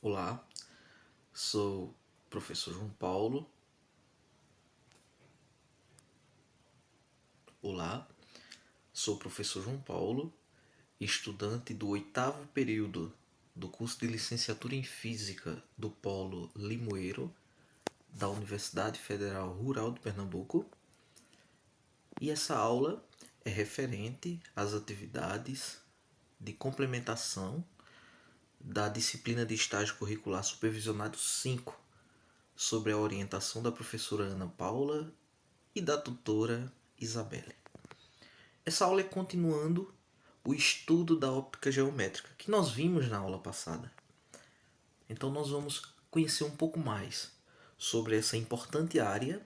Olá, sou o professor João Paulo. Olá, sou o professor João Paulo, estudante do 8º período do curso de licenciatura em Física do Polo Limoeiro, da Universidade Federal Rural de Pernambuco. E essa aula é referente às atividades de complementação da disciplina de estágio curricular supervisionado 5, sobre a orientação da professora Ana Paula e da tutora Isabelle. Essa aula é continuando o estudo da óptica geométrica, que nós vimos na aula passada. Então nós vamos conhecer um pouco mais sobre essa importante área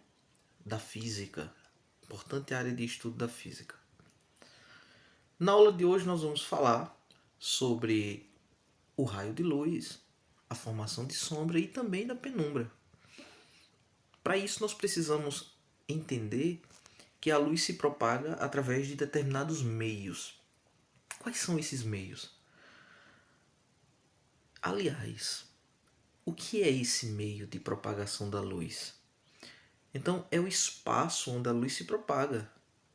da física, importante área de estudo da física. Na aula de hoje nós vamos falar sobre o raio de luz, a formação de sombra e também da penumbra. Para isso nós precisamos entender que a luz se propaga através de determinados meios. Quais são esses meios? Aliás, o que é esse meio de propagação da luz? Então, é o espaço onde a luz se propaga.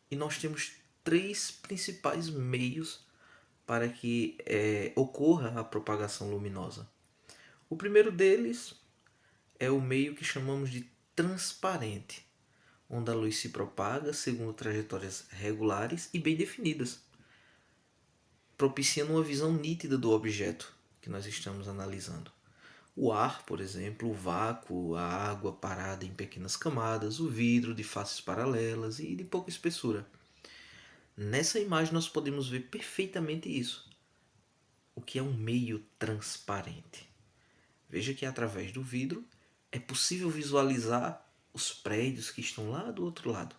E nós temos três principais meios para que ocorra a propagação luminosa. O primeiro deles é o meio que chamamos de transparente, onde a luz se propaga segundo trajetórias regulares e bem definidas, propiciando uma visão nítida do objeto que nós estamos analisando. O ar, por exemplo, o vácuo, a água parada em pequenas camadas, o vidro de faces paralelas e de pouca espessura. Nessa imagem nós podemos ver perfeitamente isso. O que é um meio transparente? Veja que através do vidro é possível visualizar os prédios que estão lá do outro lado,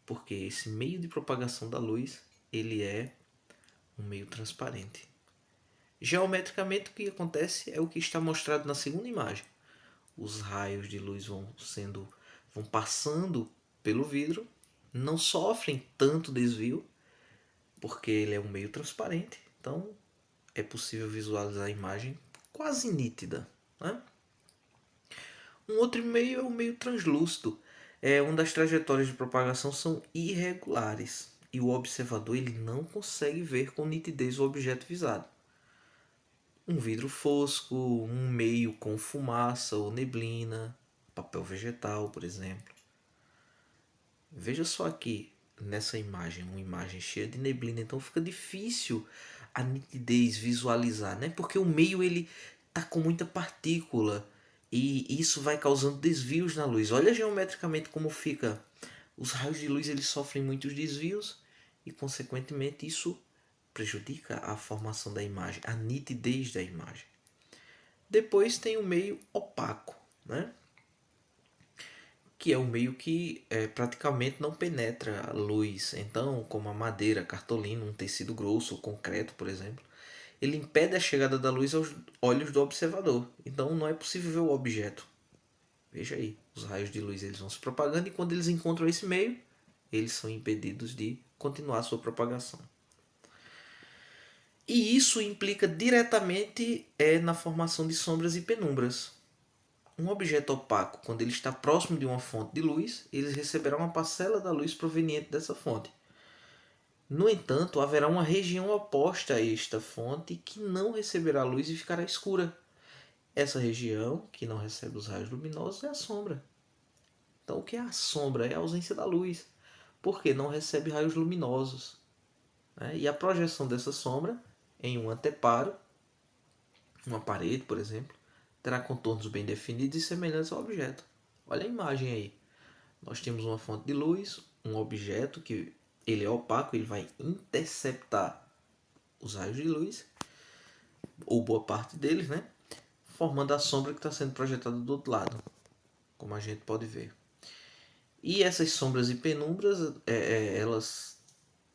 porque esse meio de propagação da luz ele é um meio transparente. Geometricamente, o que acontece é o que está mostrado na segunda imagem. Os raios de luz vão passando pelo vidro, não sofrem tanto desvio, porque ele é um meio transparente, então é possível visualizar a imagem quase nítida, né? Um outro meio é o meio translúcido, onde as trajetórias de propagação são irregulares e o observador ele não consegue ver com nitidez o objeto visado. Um vidro fosco, um meio com fumaça ou neblina, papel vegetal, por exemplo. Veja só aqui nessa imagem, uma imagem cheia de neblina, então fica difícil a nitidez visualizar, né? Porque o meio ele tá com muita partícula e isso vai causando desvios na luz. Olha geometricamente como fica. Os raios de luz eles sofrem muitos desvios e consequentemente isso prejudica a formação da imagem, a nitidez da imagem. Depois tem o meio opaco, né? Que é um meio que praticamente não penetra a luz. Então, como a madeira, cartolina, um tecido grosso ou concreto, por exemplo, ele impede a chegada da luz aos olhos do observador. Então, não é possível ver o objeto. Veja aí, os raios de luz eles vão se propagando e quando eles encontram esse meio, eles são impedidos de continuar a sua propagação. E isso implica diretamente na formação de sombras e penumbras. Um objeto opaco, quando ele está próximo de uma fonte de luz, ele receberá uma parcela da luz proveniente dessa fonte. No entanto, haverá uma região oposta a esta fonte que não receberá luz e ficará escura. Essa região, que não recebe os raios luminosos, é a sombra. Então, o que é a sombra? É a ausência da luz, porque não recebe raios luminosos. E a projeção dessa sombra em um anteparo, uma parede, por exemplo, terá contornos bem definidos e semelhantes ao objeto. Olha a imagem aí. Nós temos uma fonte de luz, um objeto que ele é opaco, ele vai interceptar os raios de luz, ou boa parte deles, né? Formando a sombra que está sendo projetada do outro lado, como a gente pode ver. E essas sombras e penumbras, elas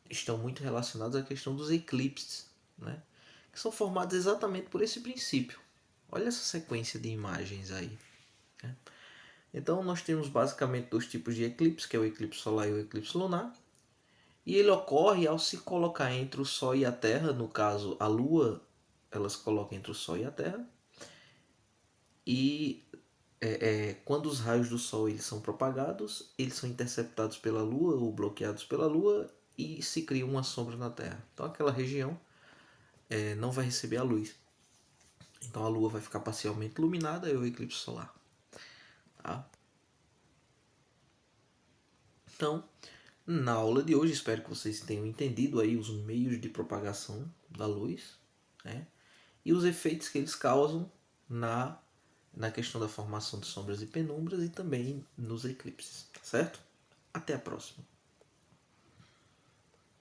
estão muito relacionadas à questão dos eclipses, né? Que são formados exatamente por esse princípio. Olha essa sequência de imagens aí. Né? Então nós temos basicamente dois tipos de eclipse, que é o eclipse solar e o eclipse lunar. E ele ocorre ao se colocar entre o Sol e a Terra, no caso a Lua, ela se coloca entre o Sol e a Terra. e quando os raios do Sol eles são propagados, eles são interceptados pela Lua ou bloqueados pela Lua e se cria uma sombra na Terra. Então aquela região não vai receber a luz. Então a Lua vai ficar parcialmente iluminada e o eclipse solar. Tá? Então, na aula de hoje, espero que vocês tenham entendido aí os meios de propagação da luz, né? E os efeitos que eles causam na questão da formação de sombras e penumbras e também nos eclipses, tá certo? Até a próxima.